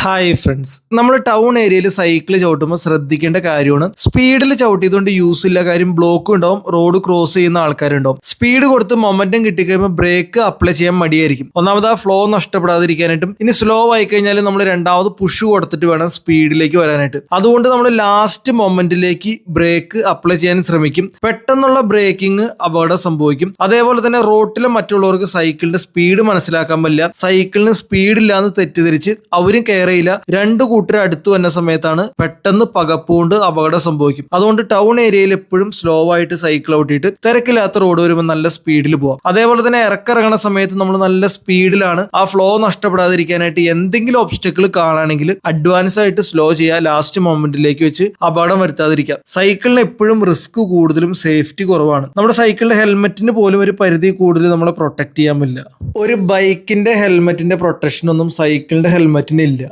Hi friends, നമ്മൾ town ഏരിയയിൽ cycle ചവിട്ടുമ്പോൾ ശ്രദ്ധിക്കേണ്ട കാര്യമാണ് സ്പീഡിൽ ചവിട്ടിയതുകൊണ്ട് യൂസ് ഇല്ല. കാര്യം ബ്ലോക്കും ഉണ്ടാവും, റോഡ് ക്രോസ് ചെയ്യുന്ന ആൾക്കാരുണ്ടാവും. സ്പീഡ് കൊടുത്ത് മൊമെന്റം കിട്ടിക്കഴിയുമ്പോൾ ബ്രേക്ക് അപ്ലൈ ചെയ്യാൻ മടിയായിരിക്കും. ഒന്നാമത് ആ ഫ്ലോ നഷ്ടപ്പെടാതിരിക്കാനായിട്ടും ഇനി സ്ലോ ആയി കഴിഞ്ഞാൽ നമ്മൾ രണ്ടാമത് പുഷ് കൊടുത്തിട്ട് വേണം സ്പീഡിലേക്ക് വരാനായിട്ട്. അതുകൊണ്ട് നമ്മൾ ലാസ്റ്റ് മൊമെന്റിലേക്ക് ബ്രേക്ക് അപ്ലൈ ചെയ്യാൻ ശ്രമിക്കും. പെട്ടെന്നുള്ള ബ്രേക്കിംഗ് അപകടം സംഭവിക്കും. അതേപോലെ തന്നെ റോട്ടിലെ മറ്റുള്ളവർക്ക് സൈക്കിളിന്റെ സ്പീഡ് മനസ്സിലാക്കാൻ പറ്റില്ല. സൈക്കിളിന് സ്പീഡില്ലാന്ന് തെറ്റിദ്ധരിച്ച് അവരും കയറിയില്ല. രണ്ടു കൂട്ടർ അടുത്ത് വന്ന സമയത്താണ് പെട്ടെന്ന് പകപ്പുകൊണ്ട് അപകടം സംഭവിക്കും. അതുകൊണ്ട് ടൗൺ ഏരിയയിൽ എപ്പോഴും സ്ലോ ആയിട്ട് സൈക്കിൾ ഔട്ടിയിട്ട് തിരക്കില്ലാത്ത റോഡ് വരുമ്പോൾ നല്ല സ്പീഡിൽ പോവാം. അതേപോലെ തന്നെ ഇറക്കിറങ്ങുന്ന സമയത്ത് നമ്മൾ നല്ല സ്പീഡിലാണ്. ആ ഫ്ലോ നഷ്ടപ്പെടാതിരിക്കാനായിട്ട് എന്തെങ്കിലും ഒബ്സ്റ്റക്കിൾ കാണുകയാണെങ്കിൽ അഡ്വാൻസ് ആയിട്ട് സ്ലോ ചെയ്യുക. ലാസ്റ്റ് മൊമെന്റിലേക്ക് വെച്ച് അപകടം വരുത്താതിരിക്കാം. സൈക്കിളിന് എപ്പോഴും റിസ്ക് കൂടുതലും സേഫ്റ്റി കുറവാണ്. നമ്മുടെ സൈക്കിളിന്റെ ഹെൽമെറ്റിന് പോലും ഒരു പരിധി കൂടുതൽ നമ്മളെ പ്രൊട്ടക്ട് ചെയ്യാൻ പറ്റില്ല. ഒരു ബൈക്കിന്റെ ഹെൽമെറ്റിന്റെ പ്രൊട്ടക്ഷൻ ഒന്നും സൈക്കിളിന്റെ ഹെൽമെറ്റിന് ഇല്ല.